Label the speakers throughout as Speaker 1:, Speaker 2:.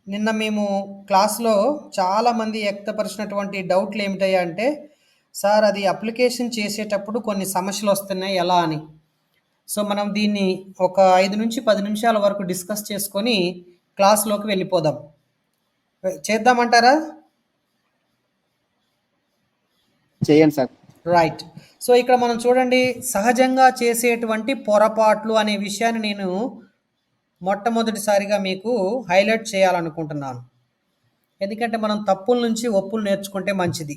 Speaker 1: నిన్న మేము క్లాస్‌లో చాలామంది వ్యక్తపరిచినటువంటి డౌట్‌లు ఏమిటయ్యా అంటే, సార్ అది అప్లికేషన్ చేసేటప్పుడు కొన్ని సమస్యలొస్తున్నాయి ఎలా అని. సో, మనం దీన్ని ఒక 5-10 నిమిషాల వరకు డిస్కస్ చేసుకొని క్లాస్‌లోకి వెళ్ళిపోదాం. చేద్దామంటారా?
Speaker 2: చేయండి సార్.
Speaker 1: రైట్. సో, ఇక్కడ మనం చూడండి సహజంగా చేసేటువంటి పొరపాట్లు అనే విషయాన్ని నేను మొట్టమొదటిసారిగా మీకు హైలైట్ చేయాలనుకుంటున్నాను. ఎందుకంటే మనం తప్పుల నుంచి ఒప్పులు నేర్చుకుంటే మంచిది.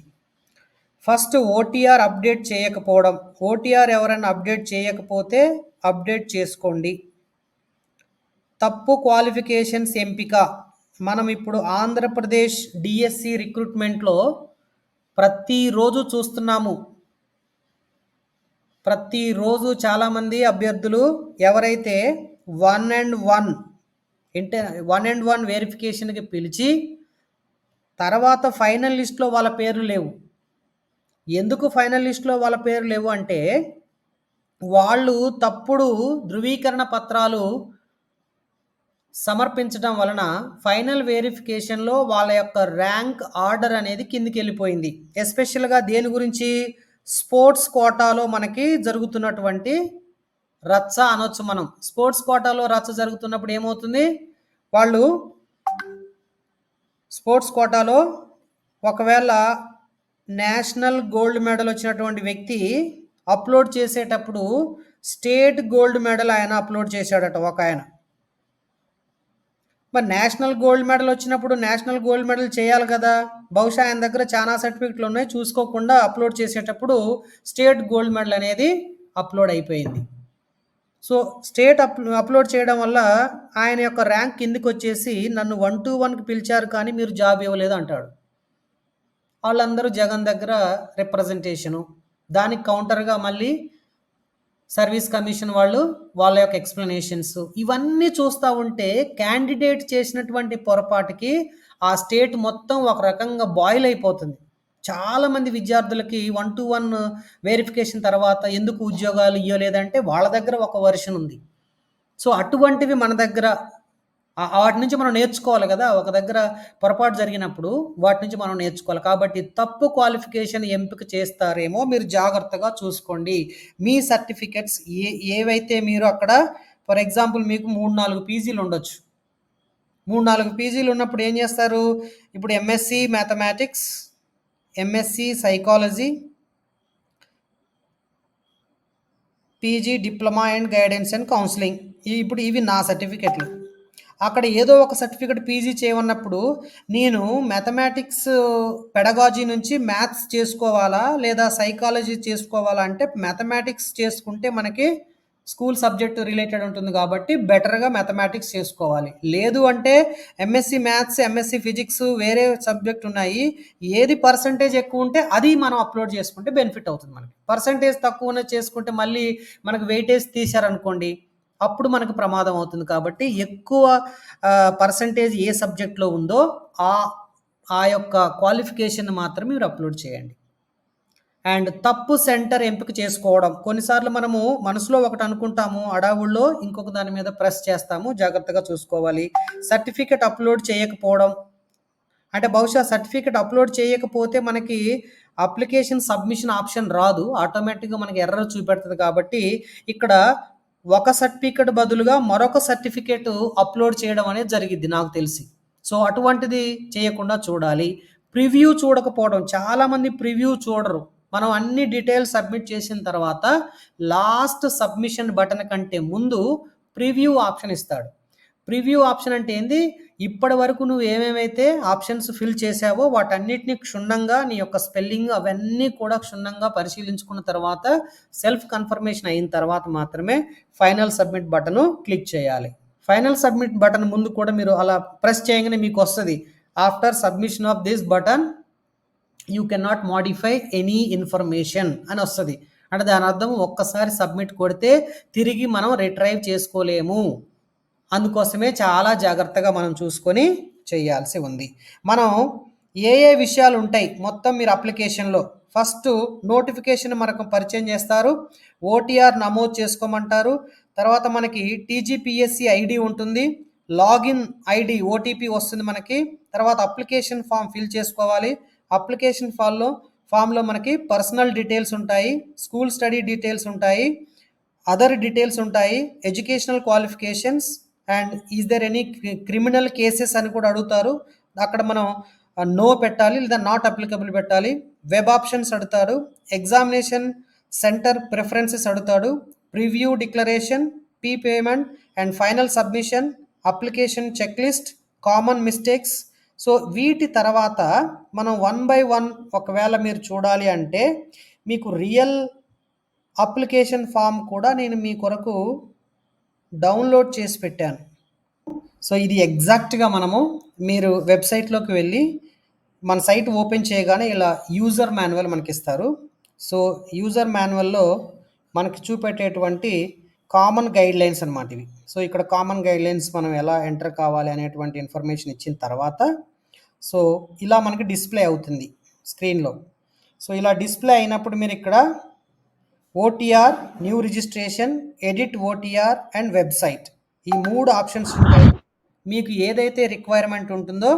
Speaker 1: ఫస్ట్ ఓటీఆర్ అప్డేట్ చేయకపోవడం. ఓటీఆర్ ఎవరైనా అప్డేట్ చేయకపోతే అప్డేట్ చేసుకోండి. తప్పు క్వాలిఫికేషన్స్ ఎంపిక. మనం ఇప్పుడు ఆంధ్రప్రదేశ్ డిఎస్సి రిక్రూట్మెంట్లో ప్రతిరోజు చూస్తున్నాము. ప్రతిరోజు చాలామంది అభ్యర్థులు ఎవరైతే 1 అండ్ 1 వెరిఫికేషన్కి పిలిచి తర్వాత ఫైనల్ లిస్ట్లో వాళ్ళ పేర్లు లేవు. ఎందుకు ఫైనల్ లిస్ట్లో వాళ్ళ పేరు లేవు అంటే వాళ్ళు తప్పుడు ధృవీకరణ పత్రాలు సమర్పించడం వలన ఫైనల్ వెరిఫికేషన్లో వాళ్ళ యొక్క ర్యాంక్ ఆర్డర్ అనేది కిందికి వెళ్ళిపోయింది. ఎస్పెషల్గా దేని గురించి? స్పోర్ట్స్ కోటాలో మనకి జరుగుతున్నటువంటి రచ్చ అనొచ్చు మనం. స్పోర్ట్స్ కోటాలో రచ్చ జరుగుతున్నప్పుడు ఏమవుతుంది? వాళ్ళు స్పోర్ట్స్ కోటాలో ఒకవేళ నేషనల్ గోల్డ్ మెడల్ వచ్చినటువంటి వ్యక్తి అప్లోడ్ చేసేటప్పుడు స్టేట్ గోల్డ్ మెడల్ ఆయన అప్లోడ్ చేశాడట ఒక ఆయన. మరి నేషనల్ గోల్డ్ మెడల్ వచ్చినప్పుడు నేషనల్ గోల్డ్ మెడల్ చేయాలి కదా. బహుశా ఆయన దగ్గర చాలా సర్టిఫికెట్లు ఉన్నాయి, చూసుకోకుండా అప్లోడ్ చేసేటప్పుడు స్టేట్ గోల్డ్ మెడల్ అనేది అప్లోడ్ అయిపోయింది. సో స్టేట్ అప్లోడ్ చేయడం వల్ల ఆయన యొక్క ర్యాంక్ కిందికి వచ్చేసి నన్ను 1-1కి పిలిచారు కానీ మీరు జాబ్ ఇవ్వలేదు అంటాడు. వాళ్ళందరూ జగన్ దగ్గర రిప్రజెంటేషను, దానికి కౌంటర్గా మళ్ళీ సర్వీస్ కమిషన్ వాళ్ళు వాళ్ళ యొక్క ఎక్స్ప్లెనేషన్స్ ఇవన్నీ చూస్తూ ఉంటే క్యాండిడేట్ చేసినటువంటి పొరపాటుకి ఆ స్టేట్ మొత్తం ఒక రకంగా బాయిల్ అయిపోతుంది. చాలామంది విద్యార్థులకి 1-1 వెరిఫికేషన్ తర్వాత ఎందుకు ఉద్యోగాలు ఇవ్వలేదంటే వాళ్ళ దగ్గర ఒక వర్షన్ ఉంది. సో అటువంటివి మన దగ్గర వాటి నుంచి మనం నేర్చుకోవాలి కదా. ఒక దగ్గర పొరపాటు జరిగినప్పుడు వాటి నుంచి మనం నేర్చుకోవాలి. కాబట్టి తప్పు క్వాలిఫికేషన్ ఎంపిక చేస్తారేమో మీరు జాగ్రత్తగా చూసుకోండి. మీ సర్టిఫికెట్స్ ఏవైతే మీరు అక్కడ ఫర్ ఎగ్జాంపుల్ మీకు 3-4 పీజీలు ఉండొచ్చు. 3-4 పీజీలు ఉన్నప్పుడు ఏం చేస్తారు? ఇప్పుడు MSc mathematics, MSc psychology, PG diploma and guidance and counselling, ఇప్పుడు ఇవి నా సర్టిఫికెట్లు. అక్కడ ఏదో ఒక సర్టిఫికెట్ పీజీ చేయమన్నప్పుడు నేను మ్యాథమెటిక్స్ పెడగాజీ నుంచి మ్యాథ్స్ చేసుకోవాలా లేదా సైకాలజీ చేసుకోవాలా అంటే మ్యాథమెటిక్స్ చేసుకుంటే మనకి స్కూల్ సబ్జెక్ట్ రిలేటెడ్ ఉంటుంది కాబట్టి బెటర్గా మ్యాథమెటిక్స్ చేసుకోవాలి. లేదు అంటే ఎంఎస్సి మ్యాథ్స్, ఎంఎస్సి ఫిజిక్స్ వేరే సబ్జెక్ట్ ఉన్నాయి, ఏది పర్సంటేజ్ ఎక్కువ ఉంటే అది మనం అప్లోడ్ చేసుకుంటే బెనిఫిట్ అవుతుంది. మనకి పర్సంటేజ్ తక్కువ చేసుకుంటే మళ్ళీ మనకు వెయిటేజ్ తీశారనుకోండి అప్పుడు మనకు ప్రమాదం అవుతుంది. కాబట్టి ఎక్కువ పర్సంటేజ్ ఏ సబ్జెక్ట్లో ఉందో ఆ యొక్క క్వాలిఫికేషన్ మాత్రం మీరు అప్లోడ్ చేయండి. అండ్ తప్పు సెంటర్ ఎంపిక చేసుకోవడం. కొన్నిసార్లు మనము మనసులో ఒకటి అనుకుంటాము, అడావుల్లో ఇంకొక దాని మీద ప్రెస్ చేస్తాము. జాగ్రత్తగా చూసుకోవాలి. సర్టిఫికెట్ అప్లోడ్ చేయకపోవడం అంటే బహుశా సర్టిఫికెట్ అప్లోడ్ చేయకపోతే మనకి అప్లికేషన్ సబ్మిషన్ ఆప్షన్ రాదు, ఆటోమేటిక్గా మనకి ఎర్రర్ చూపెడుతుంది. కాబట్టి ఇక్కడ ఒక సర్టిఫికెట్ బదులుగా మరొక సర్టిఫికెట్ అప్లోడ్ చేయడం అనేది జరిగిద్ది నాకు తెలిసి. సో అటువంటిది చేయకుండా చూడాలి. ప్రివ్యూ చూడకపోవడం. చాలామంది ప్రివ్యూ చూడరు. మనం అన్ని డీటెయిల్స్ సబ్మిట్ చేసిన తర్వాత లాస్ట్ సబ్మిషన్ బటన్ కంటే ముందు ప్రివ్యూ ఆప్షన్ ఇస్తాడు. ప్రివ్యూ ఆప్షన్ అంటే ఏంది? ఇప్పటి వరకు నువ్వు ఏమేమైతే ఆప్షన్స్ ఫిల్ చేసావో వాటన్నిటిని క్షుణ్ణంగా నీ యొక్క స్పెల్లింగ్ అవన్నీ కూడా క్షుణ్ణంగా పరిశీలించుకున్న తర్వాత సెల్ఫ్ కన్ఫర్మేషన్ అయిన తర్వాత మాత్రమే ఫైనల్ సబ్మిట్ బటన్ క్లిక్ చేయాలి. ఫైనల్ సబ్మిట్ బటన్ ముందు కూడా మీరు అలా ప్రెస్ చేయగానే మీకు వస్తుంది, after submission of this button you can not modify any information అని వస్తుంది. అంటే దాని అర్థం ఒక్కసారి సబ్మిట్ కొడితే తిరిగి మనం రిట్రైవ్ చేసుకోలేము. అందుకోసమే చాలా జాగ్రత్తగా మనం చూసుకొని చేయాల్సి ఉంది. మనం ఏ విషయాలు ఉంటాయి మొత్తం మీరు అప్లికేషన్లో? ఫస్ట్ నోటిఫికేషన్ మనకు పరిచయం చేస్తారు, ఓటీఆర్ నమోదు చేసుకోమంటారు, తర్వాత మనకి టీజీపీఎస్సీ ఐడి ఉంటుంది, లాగిన్ ఐడి ఓటీపీ వస్తుంది మనకి. తర్వాత అప్లికేషన్ ఫామ్ ఫిల్ చేసుకోవాలి. అప్లికేషన్ ఫామ్లో మనకి పర్సనల్ డీటెయిల్స్ ఉంటాయి, స్కూల్ స్టడీ డీటెయిల్స్ ఉంటాయి, అదర్ డీటెయిల్స్ ఉంటాయి, educational qualifications and is there any criminal cases అని కూడా అడుగుతారు. అక్కడ మనం నో పెట్టాలి లేదా నాట్ అప్లికబుల్ పెట్టాలి. వెబ్ ఆప్షన్స్ అడుగుతాడు, ఎగ్జామినేషన్ సెంటర్ ప్రిఫరెన్సెస్ అడుగుతాడు, preview declaration, payment and final submission, application check list, common mistakes. So వీటి తర్వాత మనం 1 by 1 ఒకవేళ మీరు చూడాలి అంటే మీకు రియల్ అప్లికేషన్ ఫామ్ కూడా నేను మీ కొరకు డౌన్లోడ్ చేసి పెట్టాను. సో ఇది ఎగ్జాక్ట్గా మీరు వెబ్సైట్లోకి వెళ్ళి మన సైట్ ఓపెన్ చేయగానే ఇలా యూజర్ మాన్యువల్ మనకి ఇస్తారు. సో యూజర్ మాన్యువల్లో మనకి చూపెట్టేటువంటి కామన్ గైడ్లైన్స్ అనమాట ఇవి. సో ఇక్కడ కామన్ గైడ్లైన్స్ మనం ఎలా ఎంటర్ కావాలి అనేటువంటి ఇన్ఫర్మేషన్ ఇచ్చిన తర్వాత సో ఇలా మనకి డిస్ప్లే అవుతుంది స్క్రీన్లో. సో ఇలా డిస్ప్లే అయినప్పుడు మీరు ఇక్కడ OTR, new registration, edit OTR and website ఈ 3 ఆప్షన్స్ ఉంటాయి. మీకు ఏదైతే రిక్వైర్మెంట్ ఉంటుందో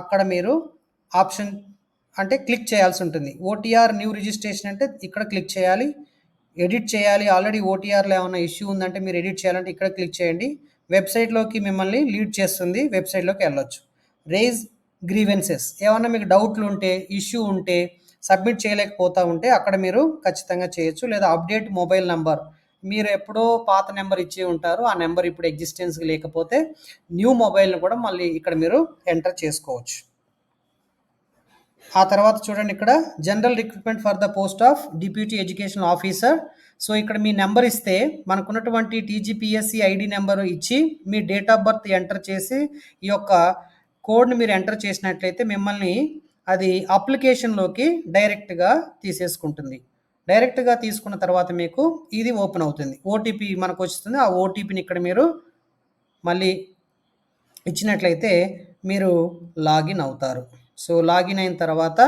Speaker 1: అక్కడ మీరు ఆప్షన్ అంటే క్లిక్ చేయాల్సి ఉంటుంది. ఓటీఆర్ న్యూ రిజిస్ట్రేషన్ అంటే ఇక్కడ క్లిక్ చేయాలి. ఎడిట్ చేయాలి, ఆల్రెడీ ఓటీఆర్లో ఏమైనా ఇష్యూ ఉందంటే మీరు ఎడిట్ చేయాలంటే ఇక్కడ క్లిక్ చేయండి. వెబ్సైట్లోకి మిమ్మల్ని లీడ్ చేస్తుంది, వెబ్సైట్లోకి వెళ్ళొచ్చు. రేజ్ గ్రీవెన్సెస్, ఏమన్నా మీకు డౌట్లు ఉంటే, ఇష్యూ ఉంటే, సబ్మిట్ చేయలేకపోతూ ఉంటే అక్కడ మీరు ఖచ్చితంగా చేయొచ్చు. లేదా అప్డేట్ మొబైల్ నెంబర్, మీరు ఎప్పుడో పాత నెంబర్ ఇచ్చి ఉంటారు, ఆ నెంబర్ ఇప్పుడు ఎగ్జిస్టెన్స్ లేకపోతే న్యూ మొబైల్ని కూడా మళ్ళీ ఇక్కడ మీరు ఎంటర్ చేసుకోవచ్చు. ఆ తర్వాత చూడండి ఇక్కడ general recruitment for the post of deputy education officer. So ఇక్కడ మీ నెంబర్ ఇస్తే మనకున్నటువంటి టీజీపీఎస్సీ ఐడి నెంబర్ ఇచ్చి మీ డేట్ ఆఫ్ బర్త్ ఎంటర్ చేసి ఈ యొక్క కోడ్ని మీరు ఎంటర్ చేసినట్లయితే మిమ్మల్ని అది అప్లికేషన్లోకి డైరెక్ట్గా తీసేసుకుంటుంది. డైరెక్ట్గా తీసుకున్న తర్వాత మీకు ఇది ఓపెన్ అవుతుంది, ఓటీపీ మనకు వస్తుంది. ఆ ఓటీపీని ఇక్కడ మీరు మళ్ళీ ఇచ్చినట్లయితే మీరు లాగిన్ అవుతారు. సో లాగిన్ అయిన తర్వాత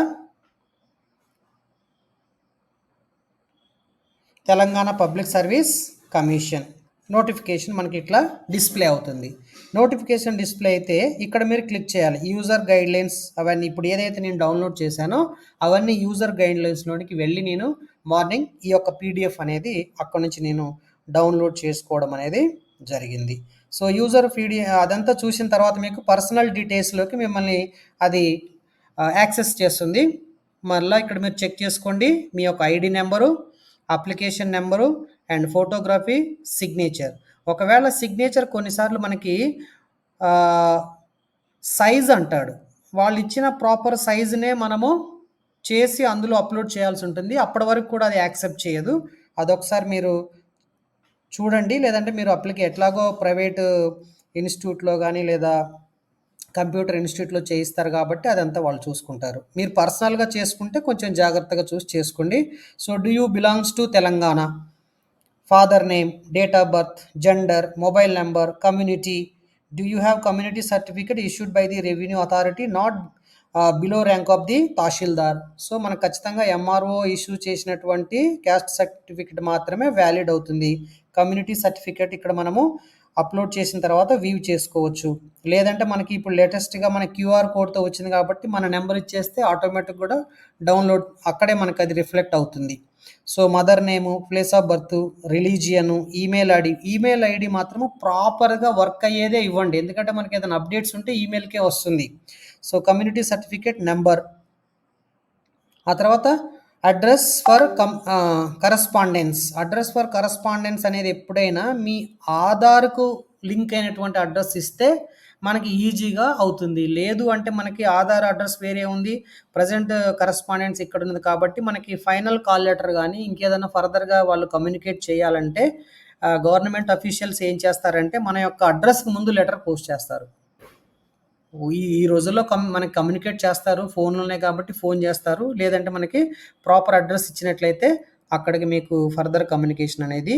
Speaker 1: Telangana public service commission notification మనకి ఇట్లా డిస్ప్లే అవుతుంది. నోటిఫికేషన్ డిస్ప్లే అయితే ఇక్కడ మీరు క్లిక్ చేయాలి. యూజర్ గైడ్లైన్స్ అవన్నీ ఇప్పుడు ఏదైతే నేను డౌన్లోడ్ చేశానో అవన్నీ యూజర్ గైడ్లైన్స్లోనికి వెళ్ళి నేను మార్నింగ్ ఈ యొక్క పీడిఎఫ్ అనేది అక్కడ నుంచి నేను డౌన్లోడ్ చేసుకోవడం అనేది జరిగింది. సో యూజర్ అదంతా చూసిన తర్వాత మీకు పర్సనల్ డీటెయిల్స్లోకి మిమ్మల్ని అది యాక్సెస్ చేస్తుంది. మళ్ళీ ఇక్కడ మీరు చెక్ చేసుకోండి, మీ యొక్క ID number, application number and photography, signature. ఒకవేళ సిగ్నేచర్ కొన్నిసార్లు మనకి సైజ్ అంటాడు, వాళ్ళు ఇచ్చిన ప్రాపర్ సైజునే మనము చేసి అందులో అప్లోడ్ చేయాల్సి ఉంటుంది. అప్పటి వరకు కూడా అది యాక్సెప్ట్ చేయదు. అదొకసారి మీరు చూడండి. లేదంటే మీరు ఎట్లాగో ప్రైవేట్ ఇన్స్టిట్యూట్లో కానీ లేదా కంప్యూటర్ ఇన్స్టిట్యూట్లో చేయిస్తారు కాబట్టి అదంతా వాళ్ళు చూసుకుంటారు. మీరు పర్సనల్గా చేసుకుంటే కొంచెం జాగ్రత్తగా చూసి చేసుకోండి. So do you belongs to Telangana, father name, date of birth, gender, mobile number, community, do you have community certificate issued by the revenue authority not below rank of the tahsildar. So మనకు ఖచ్చితంగా MRO issue చేసినటువంటి caste certificate మాత్రమే valid అవుతుంది. Community certificate ఇక్కడ మనము upload చేసిన తర్వాత view చేసుకోవచ్చు. లేదంటే మనకి ఇప్పుడు లేటెస్ట్గా మన క్యూఆర్ కోడ్తో వచ్చింది కాబట్టి మన నెంబర్ ఇచ్చేస్తే ఆటోమేటిక్ కూడా డౌన్లోడ్ అక్కడే మనకు అది రిఫ్లెక్ట్ అవుతుంది. So mother name, place of birth, religion, email ID మాత్రము ప్రాపర్గా వర్క్ అయ్యేదే ఇవ్వండి. ఎందుకంటే మనకి ఏదైనా అప్డేట్స్ ఉంటే ఈమెయిల్కే వస్తుంది. సో కమ్యూనిటీ సర్టిఫికేట్ నెంబర్, ఆ తర్వాత అడ్రస్ ఫర్ కరస్పాండెన్స్ అనేది ఎప్పుడైనా మీ ఆధార్కు లింక్ అయినటువంటి అడ్రస్ ఇస్తే మనకి ఈజీగా అవుతుంది. లేదు అంటే మనకి ఆధార్ అడ్రస్ వేరే ఉంది, ప్రజెంట్ కరస్పాండెన్స్ ఇక్కడ ఉంది కాబట్టి మనకి ఫైనల్ కాల్ లెటర్ కానీ ఇంకేదైనా ఫర్దర్గా వాళ్ళు కమ్యూనికేట్ చేయాలంటే గవర్నమెంట్ అఫీషియల్స్ ఏం చేస్తారంటే మన యొక్క అడ్రస్కి ముందు లెటర్ పోస్ట్ చేస్తారు. ఈ రోజుల్లో మనకి కమ్యూనికేట్ చేస్తారు ఫోన్లోనే కాబట్టి ఫోన్ చేస్తారు. లేదంటే మనకి ప్రాపర్ అడ్రస్ ఇచ్చినట్లయితే అక్కడికి మీకు ఫర్దర్ కమ్యూనికేషన్ అనేది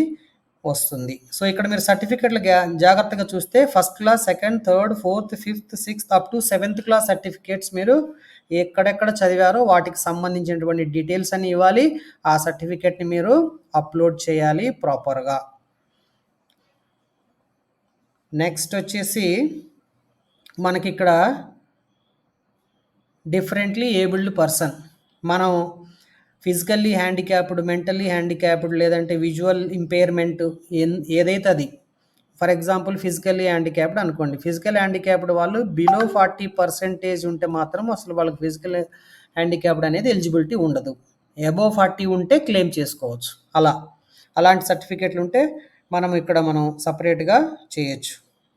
Speaker 1: వస్తుంది. సో ఇక్కడ మీరు సర్టిఫికెట్లు జాగ్రత్తగా చూస్తే first class, second, third, fourth, fifth, sixth up to 7th class certificates మీరు ఎక్కడెక్కడ చదివారో వాటికి సంబంధించినటువంటి డీటెయిల్స్ అన్ని ఇవ్వాలి. ఆ సర్టిఫికేట్ని మీరు అప్లోడ్ చేయాలి ప్రాపర్గా. నెక్స్ట్ వచ్చేసి మనకి ఇక్కడ డిఫరెంట్లీ ఏబుల్డ్ పర్సన్, మనం ఫిజికల్లీ హ్యాండిక్యాప్డ్, మెంటల్లీ హ్యాండిక్యాప్డ్, లేదంటే విజువల్ ఇంపైర్మెంట్ ఏదైతే అది. ఫర్ ఎగ్జాంపుల్ ఫిజికల్లీ హ్యాండిక్యాప్డ్ అనుకోండి. ఫిజికల్ హ్యాండిక్యాప్డ్ వాళ్ళు బిలో 40% ఉంటే మాత్రం అసలు వాళ్ళకి ఫిజికల్ హ్యాండిక్యాప్డ్ అనేది ఎలిజిబిలిటీ ఉండదు. అబోవ్ 40 ఉంటే క్లెయిమ్ చేసుకోవచ్చు. అలాంటి సర్టిఫికేట్లు ఉంటే మనం సపరేట్గా చేయొచ్చు.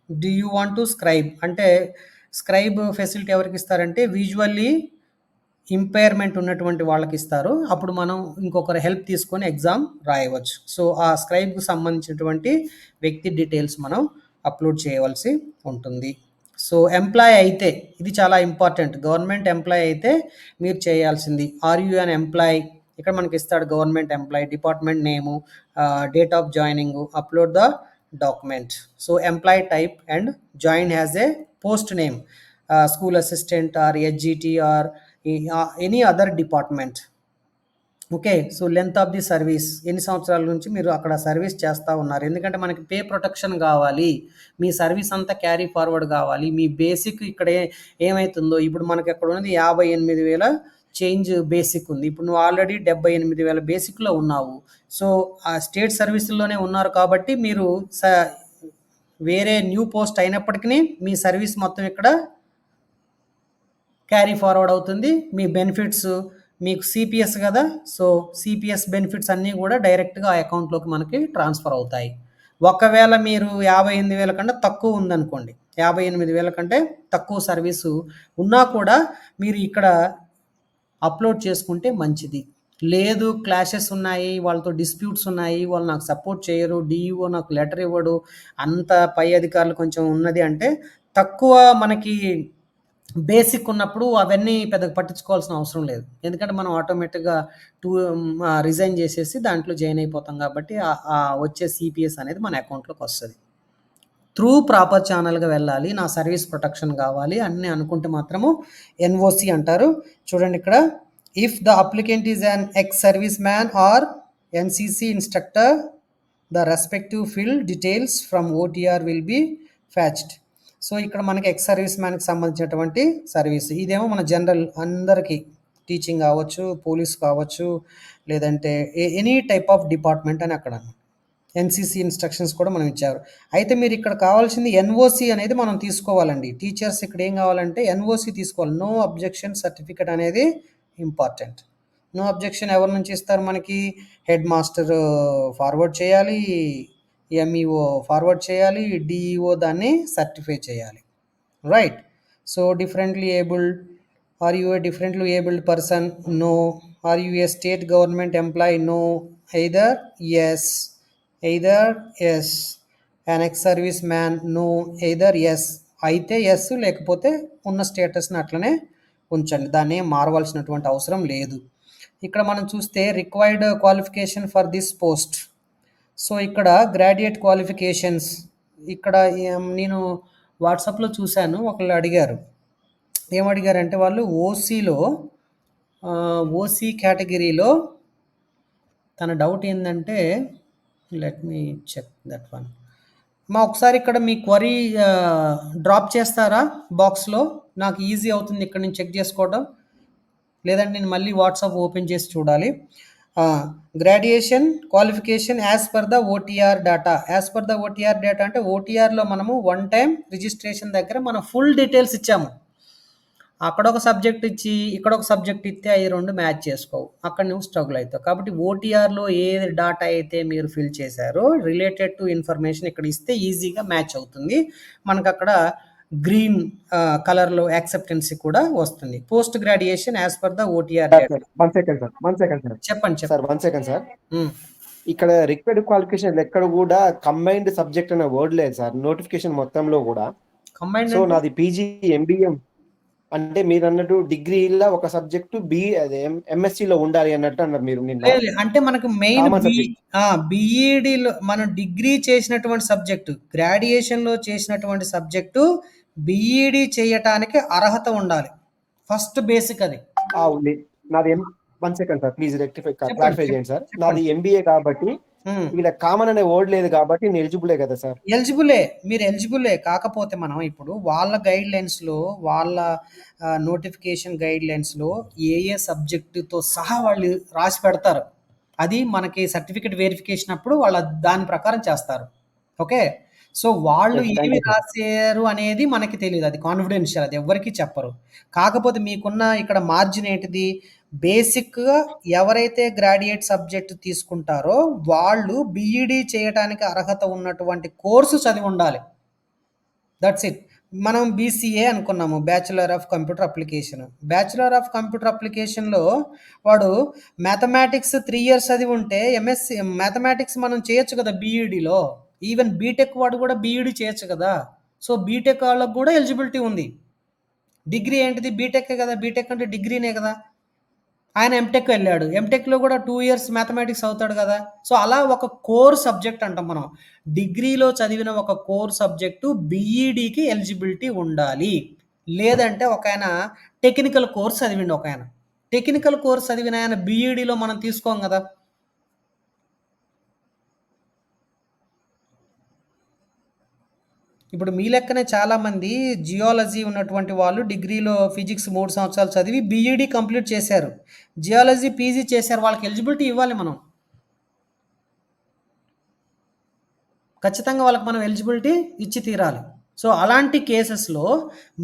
Speaker 1: Do you want to scribe అంటే స్క్రైబ్ ఫెసిలిటీ ఎవరికి ఇస్తారంటే విజువల్లీ ఇంపైర్మెంట్ ఉన్నటువంటి వాళ్ళకి ఇస్తారు. అప్పుడు మనం ఇంకొకరి హెల్ప్ తీసుకొని ఎగ్జామ్ రాయవచ్చు. సో ఆ స్క్రైబ్కు సంబంధించినటువంటి వ్యక్తి డీటెయిల్స్ మనం అప్లోడ్ చేయవలసి ఉంటుంది. సో ఎంప్లాయ్ అయితే ఇది చాలా ఇంపార్టెంట్. గవర్నమెంట్ ఎంప్లాయ్ అయితే మీరు చేయాల్సింది ఆర్ యూ అన్ ఎంప్లాయ్, ఇక్కడ మనకి ఇస్తాడు government employee, department name, date of joining, upload the document. So employee type and join has a post name, school assistant or HGT or any other department. Okay. So length of the service, ఎన్ని సంవత్సరాల నుంచి మీరు అక్కడ service చేస్తూ ఉన్నారు. ఎందుకంటే మనకి pay protection కావాలి, మీ సర్వీస్ అంతా క్యారీ ఫార్వర్డ్ కావాలి. మీ బేసిక్ ఇక్కడ ఏమవుతుందో, ఇప్పుడు మనకి అక్కడ ఉన్నది 58,000 చేంజ్ బేసిక్ ఉంది. ఇప్పుడు నువ్వు ఆల్రెడీ 78,000 బేసిక్లో ఉన్నావు. సో ఆ స్టేట్ సర్వీసుల్లోనే ఉన్నారు కాబట్టి మీరు వేరే న్యూ పోస్ట్ అయినప్పటికీ మీ సర్వీస్ మొత్తం ఇక్కడ క్యారీ ఫార్వర్డ్ అవుతుంది. మీ బెనిఫిట్స్, మీకు సిపిఎస్ కదా, సో సిపిఎస్ బెనిఫిట్స్ అన్నీ కూడా డైరెక్ట్గా ఆ అకౌంట్లోకి మనకి ట్రాన్స్ఫర్ అవుతాయి. ఒకవేళ మీరు 58,000 కంటే తక్కువ ఉందనుకోండి, 58,000 కంటే తక్కువ సర్వీసు ఉన్నా కూడా మీరు ఇక్కడ అప్లోడ్ చేసుకుంటే మంచిది. లేదు క్లాషెస్ ఉన్నాయి, వాళ్ళతో డిస్ప్యూట్స్ ఉన్నాయి, వాళ్ళు నాకు సపోర్ట్ చేయరు, డిఈఓ నాకు లెటర్ ఇవ్వడు, అంత పై అధికారులు కొంచెం ఉన్నది అంటే తక్కువ మనకి బేసిక్ ఉన్నప్పుడు అవన్నీ పెద్దగా పట్టించుకోవాల్సిన అవసరం లేదు. ఎందుకంటే మనం ఆటోమేటిక్గా రిజైన్ చేసేసి దాంట్లో జాయిన్ అయిపోతాం కాబట్టి వచ్చే సిపిఎస్ అనేది మన అకౌంట్లోకి వస్తుంది. త్రూ ప్రాపర్ ఛానల్గా వెళ్ళాలి, నా సర్వీస్ ప్రొటెక్షన్ కావాలి అన్నీ అనుకుంటే మాత్రము ఎన్ఓసి అంటారు. చూడండి ఇక్కడ, if the applicant is an ex service man or NCC instructor, the respective field details from OTR will be fetched. So ఇక్కడ మనకి ఎక్స్ సర్వీస్ మ్యాన్కి సంబంధించినటువంటి సర్వీస్, ఇదేమో మన జనరల్ అందరికీ, టీచింగ్ కావచ్చు, పోలీస్ కావచ్చు, లేదంటే ఎనీ టైప్ ఆఫ్ డిపార్ట్మెంట్ అని అక్కడ ఎన్సిసి ఇన్స్ట్రక్షన్స్ కూడా మనం ఇచ్చారు. అయితే మీరు ఇక్కడ కావాల్సింది ఎన్ఓసి అనేది మనం తీసుకోవాలండి. టీచర్స్ ఇక్కడ ఏం కావాలంటే ఎన్ఓసి తీసుకోవాలి. నో అబ్జెక్షన్ సర్టిఫికెట్ అనేది ఇంపార్టెంట్. నో అబ్జెక్షన్ ఎవరి నుంచి ఇస్తారు మనకి? హెడ్ మాస్టర్ ఫార్వర్డ్ చేయాలి, ఎంఈఓ ఫార్వర్డ్ చేయాలి, డిఈఓ దాన్ని సర్టిఫై చేయాలి. Right. So differently abled, are you a differently abled person? No. Are you a state government employee? No. Either yes, an ex-service man? No. Either yes అయితే yes, లేకపోతే ఉన్న స్టేటస్ని అట్లనే ఉంచండి, దాన్ని మారవలసినటువంటి అవసరం లేదు. ఇక్కడ మనం చూస్తే required qualification for this post. So ఇక్కడ గ్రాడ్యుయేట్ క్వాలిఫికేషన్స్, ఇక్కడ నేను వాట్సాప్లో చూశాను, ఒకళ్ళు అడిగారు. ఏమడిగారంటే వాళ్ళు ఓసీ కేటగిరీలో తన డౌట్ ఏంటంటే, let me check that one. ఒకసారి ఇక్కడ మీ క్వరీ డ్రాప్ చేస్తారా బాక్స్లో? నాకు ఈజీ అవుతుంది ఇక్కడ నుంచి చెక్ చేసుకోవడం, లేదంటే నేను మళ్ళీ వాట్సాప్ ఓపెన్ చేసి చూడాలి. Graduation qualification as per the OTR data. As per the OTR data అంటే ఓటీఆర్లో మనము వన్ టైం రిజిస్ట్రేషన్ దగ్గర మనం ఫుల్ డీటెయిల్స్ ఇచ్చాము. అక్కడ ఒక సబ్జెక్ట్ ఇచ్చి ఇక్కడ ఒక సబ్జెక్ట్ ఇస్తే అవి రెండు మ్యాచ్ చేసుకోవు, అక్కడ నువ్వు స్ట్రగుల్ అవుతావు. కాబట్టి ఓటీఆర్లో ఏ డాటా అయితే మీరు ఫిల్ చేశారో రిలేటెడ్ టు ఇన్ఫర్మేషన్ ఇక్కడ ఇస్తే ఈజీగా మ్యాచ్ అవుతుంది. మనకు అక్కడ గ్రీన్ కలర్లో యాక్సెప్టెన్సీ కూడా వస్తుంది. Post graduation as per the OTR data. చెప్పండి
Speaker 2: సార్ 1 సెకండ్ సార్. ఇక్కడ రిక్వైర్డ్ క్వాలిఫికేషన్ ఎక్కడ కూడా కంబైన్డ్ సబ్జెక్ట్ అనే వర్డ్ లేదు సార్ నోటిఫికేషన్ మొత్తంలో కూడా.
Speaker 1: కంబైన్డ్
Speaker 2: సో నాది పీజీ ఎంబీఏ అంటే మీరు అన్నట్టు డిగ్రీలో ఒక సబ్జెక్టు ఎంఎస్సిలో ఉండాలి అన్నట్టు అన్నారు మీరు నిన్న.
Speaker 1: అంటే మనకు మెయిన్ బిఈడిలో మనం డిగ్రీ చేసినటువంటి సబ్జెక్టు, గ్రాడ్యుయేషన్లో చేసినటువంటి సబ్జెక్టు బిఈడి చేయటానికి అర్హత ఉండాలి. ఫస్ట్ బేసిక్ అది.
Speaker 2: నాది 1 సెకండ్ సార్, ప్లీజ్ క్లారిఫై చేయండి సార్. నాది ఎంబీఏ కాబట్టి ఇక్కడ కామన్ అనే వర్డ్ లేదు కాబట్టి నేను ఎలిజిబులే కదా సార్.
Speaker 1: మీరు ఎలిజిబులే. కాకపోతే మనం ఇప్పుడు వాళ్ళ గైడ్‌లైన్స్‌లో, వాళ్ళ నోటిఫికేషన్ గైడ్‌లైన్స్‌లో ఏ సబ్జెక్ట్‌తో సహా వాళ్ళు రాసి పెడతారు. అది మనకి సర్టిఫికేట్ వెరిఫికేషన్ అప్పుడు వాళ్ళ దాని ప్రకారం చేస్తారు. ఓకే. సో, వాళ్ళు
Speaker 2: ఓకే. థాంక్
Speaker 1: ఏమి
Speaker 2: యూ సార్.
Speaker 1: రాసారు అనేది మనకి తెలీదు. అది కాన్ఫిడెన్షియల్. అది ఎవ్వరికీ చెప్పరు. కాకపోతే మీకున్న ఇక్కడ మార్జిన్ ఏంటిది? బేసిక్‌గా ఎవరైతే గ్రాడ్యుయేట్ సబ్జెక్ట్ తీసుకుంటారో వాళ్ళు బీఈడీ చేయటానికి అర్హత ఉన్నటువంటి కోర్సు చదివి ఉండాలి. That's it. మనం బీసీఏ అనుకున్నాము. Bachelor of computer application. Bachelor of computer అప్లికేషన్‌లో వాడు మ్యాథమెటిక్స్ 3 ఇయర్స్ చదివి ఉంటే ఎంఎస్సీ మ్యాథమెటిక్స్ మనం చేయొచ్చు కదా బీఈడీలో. ఈవెన్ బీటెక్ వాడు కూడా బీఈడీ చేయొచ్చు కదా! సో, బీటెక్ వాళ్ళకి కూడా ఎలిజిబిలిటీ ఉంది. డిగ్రీ ఏంటిది? బీటెక్కే కదా! బీటెక్ అంటే డిగ్రీనే కదా! ఆయన ఎంటెక్ వెళ్ళాడు. ఎంటెక్‌లో కూడా 2 ఇయర్స్ మ్యాథమెటిక్స్ అవుతాడు కదా! సో, అలా ఒక కోర్ సబ్జెక్ట్ అంటాం మనం. డిగ్రీలో చదివిన ఒక కోర్ సబ్జెక్టు బీఈడీకి ఎలిజిబిలిటీ ఉండాలి. లేదంటే ఒకాయన టెక్నికల్ కోర్స్ చదివిండు ఒకాయన. టెక్నికల్ కోర్స్ చదివిన ఆయన బీఈడీలో మనం తీసుకోం కదా! ఇప్పుడు మీ లెక్కనే చాలామంది జియాలజీ ఉన్నటువంటి వాళ్ళు డిగ్రీలో ఫిజిక్స్ 3 సంవత్సరాలు చదివి బీఈడీ కంప్లీట్ చేశారు. జియాలజీ పీజీ చేశారు. వాళ్ళకి ఎలిజిబిలిటీ ఇవ్వాలి మనం. ఖచ్చితంగా వాళ్ళకి మనం ఎలిజిబిలిటీ ఇచ్చి తీరాలి. సో, అలాంటి కేసెస్‌లో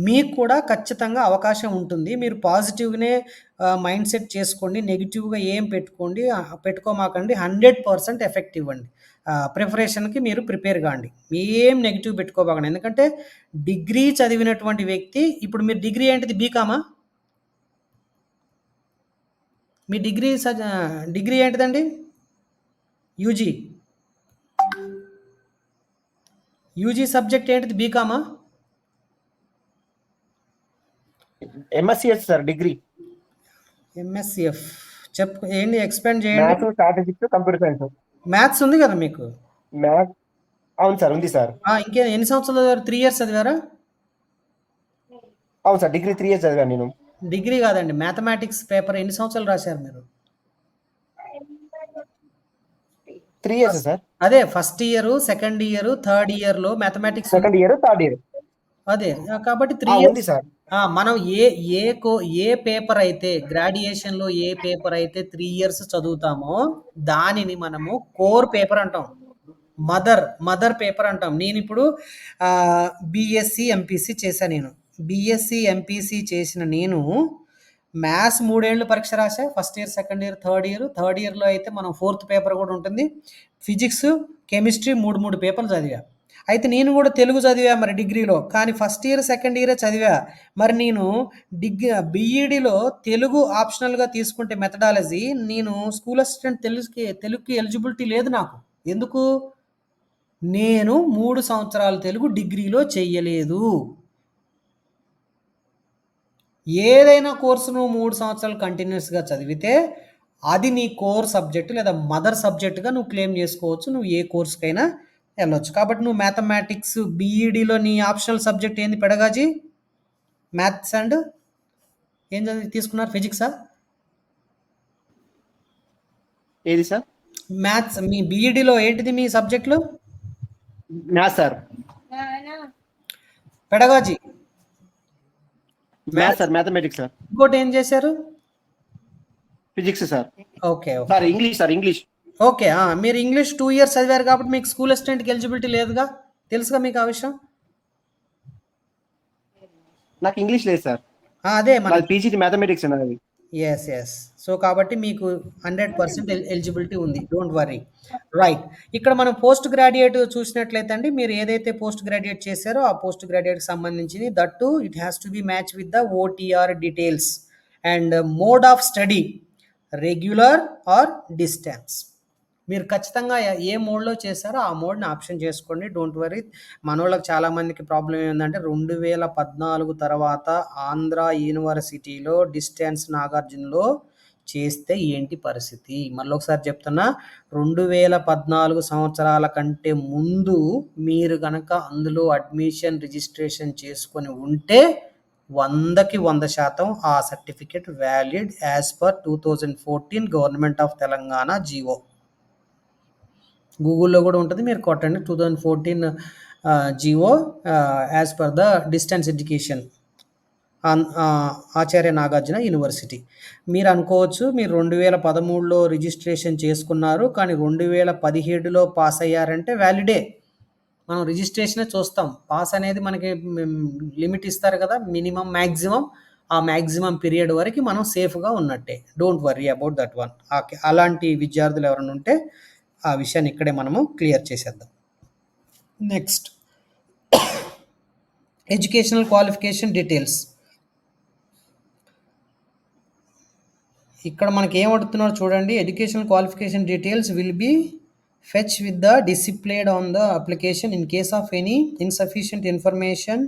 Speaker 1: మీకు కూడా ఖచ్చితంగా అవకాశం ఉంటుంది. మీరు పాజిటివ్‌గానే మైండ్ సెట్ చేసుకోండి. నెగెటివ్‌గా ఏం పెట్టుకోమాకండి. 100% ఎఫెక్ట్ ఇవ్వండి. ప్రిపరేషన్‌కి మీరు ప్రిపేర్ కాండి. ఏం నెగెటివ్ పెట్టుకోబాకండి. ఎందుకంటే డిగ్రీ చదివినటువంటి వ్యక్తి ఇప్పుడు మీరు డిగ్రీ ఏంటిది బీకామా? మీ డిగ్రీ ఏంటిదండి? యూజీ. యూజీ సబ్జెక్ట్ ఏంటిది బీకామా?
Speaker 2: MSCS sir degree.
Speaker 1: ఎంఎస్సిఎఫ్. ఏంటి ఎక్స్‌ప్లెయిన్ చేయండి.
Speaker 2: Maths, statistics, computer science.
Speaker 1: Maths ఉంది కదా మీకు?
Speaker 2: మ్యాథ్స్ అవును సార్ ఉంది సార్.
Speaker 1: ఎన్ని సంవత్సరాలు చదివారు? 3 ఇయర్స్ చదివారా?
Speaker 2: అవును సార్ డిగ్రీ 3 ఇయర్స్ చదివాను నేను.
Speaker 1: డిగ్రీ కాదండి. మ్యాథమెటిక్స్ పేపర్ ఎన్ని సంవత్సరాలు రాశారు మీరు?
Speaker 2: 3 ఇయర్స్ సార్.
Speaker 1: అదే first year, second year, third ఇయర్‌లో mathematics
Speaker 2: second year, third year.
Speaker 1: అదే. కాబట్టి 3
Speaker 2: ఉంది
Speaker 1: ఇయర్స్.
Speaker 2: సార్.
Speaker 1: మనం ఏ పేపర్ అయితే గ్రాడ్యుయేషన్‌లో ఏ పేపర్ అయితే 3 ఇయర్స్ చదువుతామో దానిని మనము కోర్ పేపర్ అంటాం. మదర్ పేపర్ అంటాం. నేనిప్పుడు బీఎస్సీ, ఎంపీసీ చేశా నేను. బీఎస్సీ, ఎంపీసీ చేసిన నేను మ్యాథ్స్ 3 ఏళ్ళు పరీక్ష రాసా. First year, second year, third year. Third ఇయర్‌లో అయితే మనం ఫోర్త్ పేపర్ కూడా ఉంటుంది. ఫిజిక్స్, కెమిస్ట్రీ 3 పేపర్లు చదివా. అయితే నేను కూడా తెలుగు చదివా మరి డిగ్రీలో. కానీ ఫస్ట్ ఇయర్, సెకండ్ ఇయరే చదివా. మరి నేను బీఈడీలో తెలుగు ఆప్షనల్‌గా తీసుకుంటే మెథడాలజీ నేను స్కూల్ అసిస్టెంట్ తెలుగుకి ఎలిజిబిలిటీ లేదు నాకు. ఎందుకు? నేను 3 సంవత్సరాలు తెలుగు డిగ్రీలో చెయ్యలేదు. ఏదైనా కోర్సు నువ్వు 3 సంవత్సరాలు కంటిన్యూస్‌గా చదివితే అది నీ కోర్ సబ్జెక్ట్ లేదా మదర్ సబ్జెక్ట్‌గా నువ్వు క్లెయిమ్ చేసుకోవచ్చు. నువ్వు ఏ కోర్స్‌కైనా వెళ్ళొచ్చు. కాబట్టి నువ్వు మ్యాథమెటిక్స్ బీఈడీలో నీ ఆప్షనల్ సబ్జెక్ట్ ఏంది పెడగాజీ? మ్యాథ్స్ అండ్ ఏం తీసుకున్నారు? ఫిజిక్సా?
Speaker 2: ఏది సార్?
Speaker 1: మ్యాథ్స్. మీ బీఈడీలో ఏంటిది మీ సబ్జెక్టులు?
Speaker 2: Maths sir.
Speaker 1: Pedagogy.
Speaker 2: Maths sir, mathematics sir.
Speaker 1: ఇంకోటి ఏం చేశారు?
Speaker 2: Physics sir.
Speaker 1: Okay.
Speaker 2: Sir English sir, English.
Speaker 1: Okay. మీరు ఇంగ్లీష్ 2 ఇయర్స్ చదివారు కాబట్టి మీకు స్కూల్ అసిస్టెంట్‌కి ఎలిజిబిలిటీ లేదుగా? తెలుసుగా మీకు ఆ విషయం?
Speaker 2: నాకు ఇంగ్లీష్ లేదు సార్.
Speaker 1: అదే
Speaker 2: నాది పీజీటీ మ్యాథమెటిక్స్ అన్నది.
Speaker 1: యెస్. సో, కాబట్టి మీకు 100% ఎలిజిబిలిటీ ఉంది. Don't worry. రైట్. ఇక్కడ మనం పోస్ట్ గ్రాడ్యుయేట్ చూసినట్లయితే అండి, మీరు ఏదైతే పోస్ట్ గ్రాడ్యుయేట్ చేశారో ఆ పోస్ట్ గ్రాడ్యుయేట్‌కి సంబంధించింది that two it has to be match with the OTR details and mode of study regular are distance. మీరు ఖచ్చితంగా ఏ మోడ్‌లో చేశారో ఆ మోడ్‌ని ఆప్షన్ చేసుకోండి. Don't worry. మనోళ్ళకి చాలామందికి ప్రాబ్లమ్ ఏందంటే 2014 తర్వాత ఆంధ్ర యూనివర్సిటీలో డిస్టెన్స్ నాగార్జునలో చేస్తే ఏంటి పరిస్థితి? మళ్ళొకసారి చెప్తున్నా 2014 సంవత్సరాల కంటే ముందు మీరు గనక అందులో అడ్మిషన్ రిజిస్ట్రేషన్ చేసుకొని ఉంటే 100కి 100% ఆ certificate valid as per 2014 government of Telangana GO. గూగుల్‌లో కూడా ఉంటుంది. మీరు కొట్టండి 2014 GO as per the distance education Acharya Nagarjuna university. మీరు అనుకోవచ్చు మీరు 2013లో రిజిస్ట్రేషన్ చేసుకున్నారు. కానీ 2017లో పాస్ అయ్యారంటే వ్యాలిడే. మనం రిజిస్ట్రేషనే చూస్తాం. పాస్ అనేది మనకి లిమిట్ ఇస్తారు కదా! Minimum, maximum. ఆ మ్యాక్సిమం పీరియడ్ వరకు మనం సేఫ్‌గా ఉన్నట్టే. Don't worry about that one. అలాంటి విద్యార్థులు ఎవరైనా ఉంటే ఆ విషయాన్ని ఇక్కడే మనము క్లియర్ చేసేద్దాం. Next educational qualification details. ఇక్కడ మనకి ఏం అడుగుతున్నారు చూడండి. Educational qualification details will be fetch with the displayed on the application in case of any insufficient information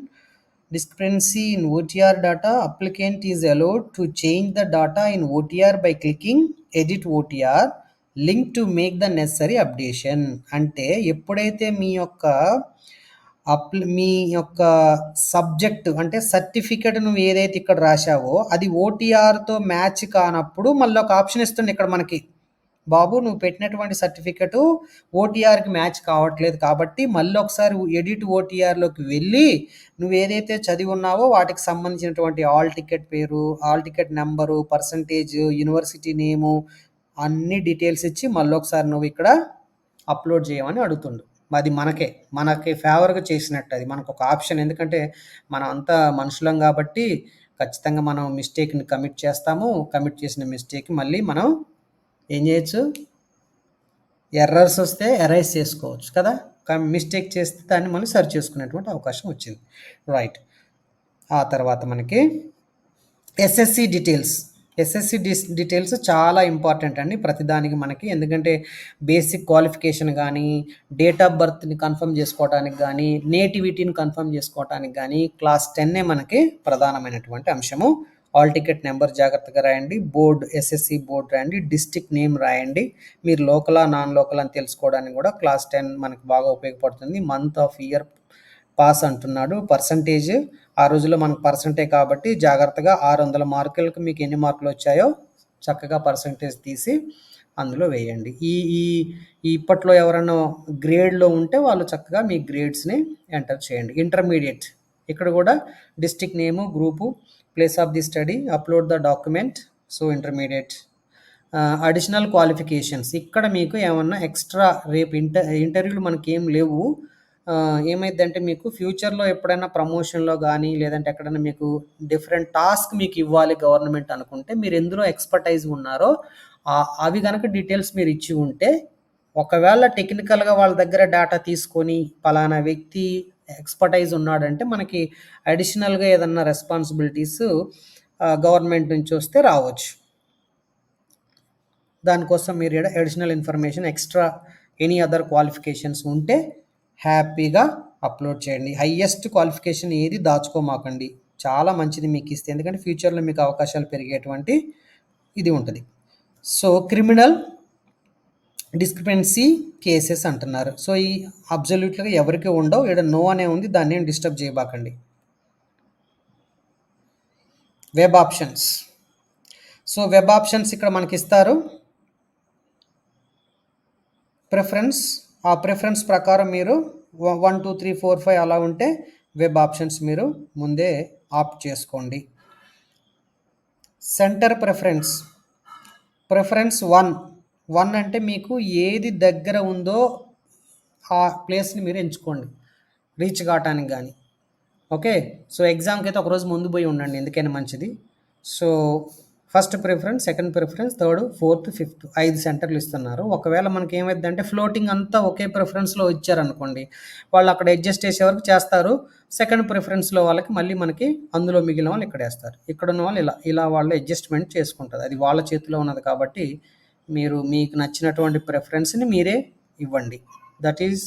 Speaker 1: discrepancy in OTR data. Applicant is allowed to change the data in OTR by clicking edit OTR link to make the necessary updation. అంటే ఎప్పుడైతే మీ యొక్క subject అంటే certificate నువ్వు ఏదైతే ఇక్కడ రాశావో అది ఓటీఆర్తో match కానప్పుడు మళ్ళీ ఒక ఆప్షన్ ఇస్తుంది ఇక్కడ మనకి. బాబు నువ్వు పెట్టినటువంటి సర్టిఫికెట్ ఓటీఆర్కి మ్యాచ్ కావట్లేదు కాబట్టి మళ్ళీ ఒకసారి ఎడిట్ ఓటీఆర్లోకి వెళ్ళి నువ్వు ఏదైతే చదివి ఉన్నావో వాటికి సంబంధించినటువంటి ఆల్ టికెట్ పేరు, hall ticket number, percentage, university name అన్ని డీటెయిల్స్ ఇచ్చి మళ్ళీ ఒకసారి నువ్వు ఇక్కడ అప్లోడ్ చేయమని అడుగుతుండు. అది మనకి ఫేవర్గా చేసినట్టు. అది మనకు ఒక ఆప్షన్. ఎందుకంటే మనం అంతా మనుషులం కాబట్టి ఖచ్చితంగా మనం మిస్టేక్ని కమిట్ చేస్తాము. కమిట్ చేసిన మిస్టేక్ మళ్ళీ మనం ఏం చేయొచ్చు, ఎర్రర్స్ వస్తే ఎరైజ్ చేసుకోవచ్చు కదా. మిస్టేక్ చేస్తే దాన్ని మనం సరి చేసుకునేటువంటి అవకాశం వచ్చింది. రైట్. ఆ తర్వాత మనకి ఎస్ఎస్సి డీటెయిల్స్ చాలా ఇంపార్టెంట్ అండి ప్రతిదానికి మనకి. ఎందుకంటే బేసిక్ క్వాలిఫికేషన్ కానీ, డేట్ ఆఫ్ బర్త్ని కన్ఫర్మ్ చేసుకోవడానికి కానీ, నేటివిటీని కన్ఫర్మ్ చేసుకోవడానికి కానీ క్లాస్ 10 మనకి ప్రధానమైనటువంటి అంశము. ఆల్ టికెట్ నెంబర్ జాగ్రత్తగా రాయండి. బోర్డు, ఎస్ఎస్సి బోర్డు రాయండి. డిస్ట్రిక్ట్ నేమ్ రాయండి. మీరు లోకలా నాన్ లోకల్ అని తెలుసుకోవడానికి కూడా క్లాస్ 10 మనకు బాగా ఉపయోగపడుతుంది. మంత్ ఆఫ్ ఇయర్ పాస్ అంటున్నాడు. పర్సంటేజ్ ఆ రోజుల్లో మనకు పర్సంటే కాబట్టి జాగ్రత్తగా 600 మార్కులకు మీకు ఎన్ని మార్కులు వచ్చాయో చక్కగా పర్సంటేజ్ తీసి అందులో వేయండి. ఇప్పట్లో ఎవరైనా గ్రేడ్లో ఉంటే వాళ్ళు చక్కగా మీ గ్రేడ్స్ని ఎంటర్ చేయండి. ఇంటర్మీడియట్ ఇక్కడ కూడా district name, group, place of the study, upload the document. So intermediate. Additional qualifications ఇక్కడ మీకు ఏమన్నా ఎక్స్ట్రా రేపు ఇంటర్వ్యూలు మనకి ఏం లేవు. ఏమైందంటే మీకు ఫ్యూచర్లో ఎప్పుడైనా ప్రమోషన్లో కానీ లేదంటే ఎక్కడైనా మీకు డిఫరెంట్ టాస్క్ మీకు ఇవ్వాలి గవర్నమెంట్ అనుకుంటే మీరు ఎందులో ఎక్స్పర్టైజ్ ఉన్నారో అవి కనుక డీటెయిల్స్ మీరు ఇచ్చి ఉంటే ఒకవేళ టెక్నికల్గా వాళ్ళ దగ్గర డేటా తీసుకొని పలానా వ్యక్తి ఎక్స్పర్టైజ్ ఉన్నాడంటే మనకి అడిషనల్గా ఏదన్నా రెస్పాన్సిబిలిటీస్ గవర్నమెంట్ నుంచి వస్తే రావచ్చు. దానికోసం మీరు additional information extra any other qualifications ఉంటే హ్యాపీగా అప్లోడ్ చేయండి. హయ్యెస్ట్ క్వాలిఫికేషన్ ఏది దాచుకోమాకండి. చాలా మంచిది మీకు ఇస్తే, ఎందుకంటే ఫ్యూచర్లో మీకు అవకాశాలు పెరిగేటువంటి ఇది ఉంటుంది. సో క్రిమినల్ డిస్క్రిపెన్సీ కేసెస్ అంటున్నారు. సో ఈ అబ్జల్యూట్గా ఎవరికి ఉండవు. ఇక్కడ నో అనే ఉంది, దాన్ని ఏం డిస్టర్బ్ చేయబాకండి. Web options. So web options ఇక్కడ మనకి ఇస్తారు. ప్రిఫరెన్స్, ఆ ప్రిఫరెన్స్ ప్రకారం మీరు 1 2 3 4 5 అలా ఉంటే వెబ్ ఆప్షన్స్ మీరు ముందే ఆప్ట్ చేసుకోండి. సెంటర్ ప్రిఫరెన్స్ 1 అంటే మీకు ఏది దగ్గర ఉందో ఆ ప్లేస్ని మీరు ఎంచుకోండి రీచ్ కావటానికి కానీ. ఓకే. సో ఎగ్జామ్కి అయితే ఒకరోజు ముందు పోయి ఉండండి, ఎందుకైనా మంచిది. So first preference, second preference, third, fourth, fifth 5 సెంటర్లు ఇస్తున్నారు. ఒకవేళ మనకి ఏమైందంటే ఫ్లోటింగ్ అంతా ఒకే ప్రిఫరెన్స్లో ఇచ్చారనుకోండి, వాళ్ళు అక్కడ అడ్జస్ట్ చేసే వరకు చేస్తారు. సెకండ్ ప్రిఫరెన్స్లో వాళ్ళకి మళ్ళీ మనకి అందులో మిగిలిన వాళ్ళు ఇక్కడ వేస్తారు. ఇక్కడ ఉన్న వాళ్ళు ఇలా వాళ్ళు అడ్జస్ట్మెంట్ చేసుకుంటారు. అది వాళ్ళ చేతిలో ఉన్నది కాబట్టి మీకు నచ్చినటువంటి ప్రిఫరెన్స్ని మీరే ఇవ్వండి. That is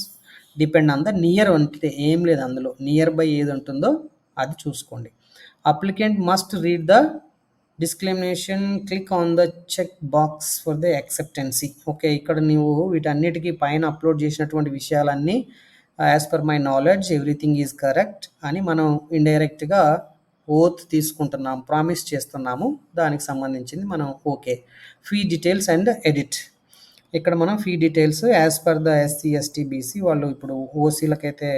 Speaker 1: depend on the near. అంటే ఏం లేదు అందులో, నియర్ బై ఏది ఉంటుందో అది చూసుకోండి. Applicant must read the discrimination, click on the check box for the acceptancy. Okay, ఇక్కడ నీవు వీటన్నిటికీ పైన అప్లోడ్ చేసినటువంటి విషయాలన్నీ as per my knowledge everything is correct అని మనం ఇండైరెక్ట్గా ఓత్ తీసుకుంటున్నాము, ప్రామిస్ చేస్తున్నాము. దానికి సంబంధించింది మనం okay. Fee details and edit. ఇక్కడ మనం fee details as per the SC, ST, BC వాళ్ళు ఇప్పుడు ఓసీలకైతే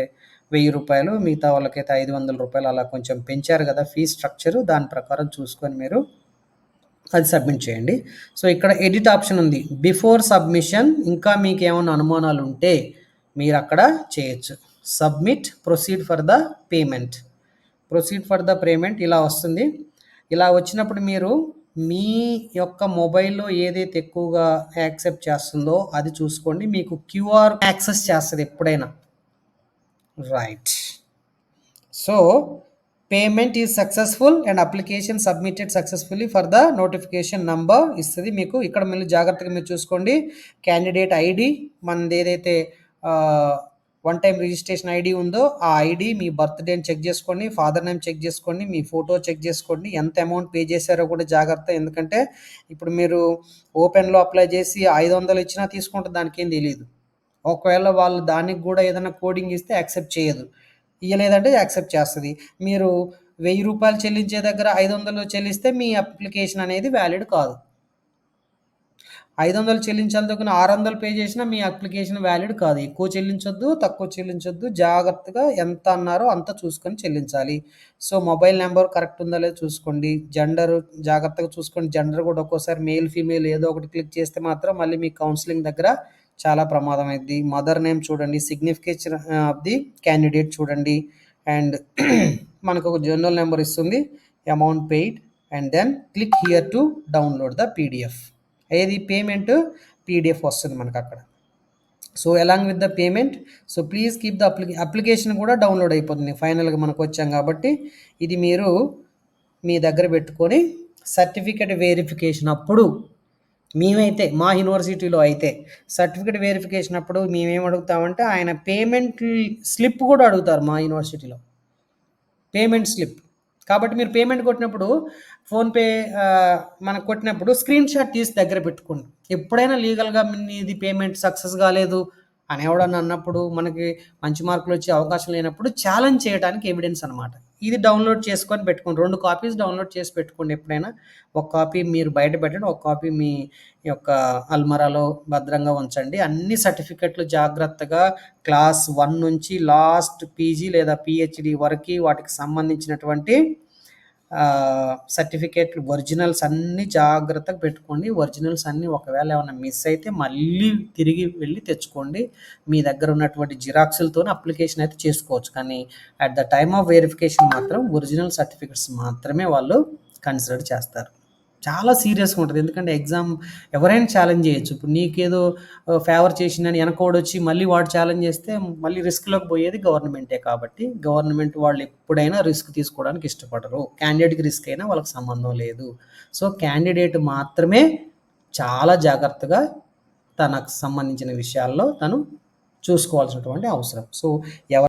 Speaker 1: ₹1000, మిగతా వాళ్ళకైతే ₹500 అలా కొంచెం పెంచారు కదా ఫీ స్ట్రక్చరు. దాని ప్రకారం చూసుకొని మీరు అది సబ్మిట్ చేయండి. సో ఇక్కడ ఎడిట్ ఆప్షన్ ఉంది. బిఫోర్ సబ్మిషన్ ఇంకా మీకు ఏమైనా అనుమానాలు ఉంటే మీరు అక్కడ చేయొచ్చు. Submit, proceed for the payment. Proceed for the payment ఇలా వస్తుంది. ఇలా వచ్చినప్పుడు మీరు మీ యొక్క మొబైల్లో ఏదైతే ఎక్కువగా యాక్సెప్ట్ చేస్తుందో అది చూసుకోండి. మీకు క్యూఆర్ యాక్సెస్ చేస్తుంది ఎప్పుడైనా. Right. So payment is successful and application submitted successfully for the notification number ఇస్తుంది మీకు. ఇక్కడ మళ్ళీ జాగ్రత్తగా మీరు చూసుకోండి. క్యాండిడేట్ ఐడి మనది ఏదైతే వన్ టైం రిజిస్ట్రేషన్ ఐడి ఉందో ఆ ఐడి, మీ బర్త్డేని చెక్ చేసుకోండి, ఫాదర్ నేమ్ చెక్ చేసుకోండి, మీ ఫోటో చెక్ చేసుకోండి, ఎంత అమౌంట్ పే చేశారో కూడా జాగ్రత్త. ఎందుకంటే ఇప్పుడు మీరు ఓపెన్లో అప్లై చేసి 500 ఇచ్చినా తీసుకుంటే దానికి ఏం తెలియదు. ఒకవేళ వాళ్ళు దానికి కూడా ఏదైనా కోడింగ్ ఇస్తే యాక్సెప్ట్ చేయదు, ఇయ్యలేదంటే యాక్సెప్ట్ చేస్తుంది. మీరు ₹1000 చెల్లించే దగ్గర 500 చెల్లిస్తే మీ అప్లికేషన్ అనేది వ్యాలిడ్ కాదు. 500 చెల్లించాల్సిన 600 పే చేసినా మీ అప్లికేషన్ వ్యాలిడ్ కాదు. ఎక్కువ చెల్లించొద్దు, తక్కువ చెల్లించొద్దు, జాగ్రత్తగా ఎంత అన్నారో అంత చూసుకొని చెల్లించాలి. సో మొబైల్ నెంబర్ కరెక్ట్ ఉందా లేదో చూసుకోండి. జెండర్ జాగ్రత్తగా చూసుకోండి. జెండర్ కూడా ఒక్కోసారి మేల్, ఫీమేల్ ఏదో ఒకటి క్లిక్ చేస్తే మాత్రం మళ్ళీ మీ కౌన్సిలింగ్ దగ్గర చాలా ప్రమాదం అయింది. మదర్ నేమ్ చూడండి, సిగ్నిఫికేషన్ ఆఫ్ ది క్యాండిడేట్ చూడండి, అండ్ మనకు ఒక జనరల్ నెంబర్ ఇస్తుంది, amount paid, and then click here to download the PDF. ఏది పేమెంట్ పీడిఎఫ్ వస్తుంది మనకు అక్కడ. So along with the payment, so please keep the application కూడా డౌన్లోడ్ అయిపోతుంది. ఫైనల్గా మనకు వచ్చాం కాబట్టి ఇది మీరు మీ దగ్గర పెట్టుకొని సర్టిఫికేట్ వెరిఫికేషన్ అప్పుడు మేమైతే మా యూనివర్సిటీలో అయితే సర్టిఫికేట్ వెరిఫికేషన్ అప్పుడు మేమేం అడుగుతామంటే ఆయన పేమెంట్ స్లిప్ కూడా అడుగుతారు మా యూనివర్సిటీలో, పేమెంట్ స్లిప్. కాబట్టి మీరు పేమెంట్ కొట్టినప్పుడు ఫోన్పే మనకు కొట్టినప్పుడు స్క్రీన్ షాట్ తీసి దగ్గర పెట్టుకోండి. ఎప్పుడైనా లీగల్గా ఇది పేమెంట్ సక్సెస్ కాలేదు అని ఎవడన్నా అన్నప్పుడు, మనకి మంచి మార్కులు వచ్చే అవకాశం లేనప్పుడు ఛాలెంజ్ చేయడానికి ఎవిడెన్స్ అనమాట. ఇది డౌన్లోడ్ చేసుకొని పెట్టుకోండి. 2 కాపీస్ డౌన్లోడ్ చేసి పెట్టుకోండి. ఎప్పుడైనా ఒక కాపీ మీరు బయట పెట్టండి, ఒక కాపీ మీ యొక్క అల్మరాలో భద్రంగా ఉంచండి. అన్ని సర్టిఫికెట్లు జాగ్రత్తగా క్లాస్ 1 నుంచి లాస్ట్ పీజీ లేదా పిహెచ్డి వరకు వాటికి సంబంధించినటువంటి సర్టిఫికేట్ ఒరిజినల్స్ అన్నీ జాగ్రత్తగా పెట్టుకోండి. ఒరిజినల్స్ అన్నీ ఒకవేళ ఏమైనా మిస్ అయితే మళ్ళీ తిరిగి వెళ్ళి తెచ్చుకోండి. మీ దగ్గర ఉన్నటువంటి జిరాక్సులతోనే అప్లికేషన్ అయితే చేసుకోవచ్చు, కానీ at the time of verification మాత్రం ఒరిజినల్ సర్టిఫికెట్స్ మాత్రమే వాళ్ళు కన్సిడర్ చేస్తారు. చాలా సీరియస్గా ఉంటుంది. ఎందుకంటే ఎగ్జామ్ ఎవరైనా ఛాలెంజ్ చేయొచ్చు. ఇప్పుడు నీకేదో ఫేవర్ చేసిందని వెనకోడు వచ్చి మళ్ళీ వాడు ఛాలెంజ్ చేస్తే మళ్ళీ రిస్క్లోకి పోయేది గవర్నమెంటే. కాబట్టి గవర్నమెంట్ వాళ్ళు ఎప్పుడైనా రిస్క్ తీసుకోవడానికి ఇష్టపడరు. క్యాండిడేట్కి రిస్క్ అయినా వాళ్ళకి సంబంధం లేదు. సో క్యాండిడేట్ మాత్రమే చాలా జాగ్రత్తగా తనకు సంబంధించిన విషయాల్లో తను చూసుకోవాల్సినటువంటి అవసరం. సో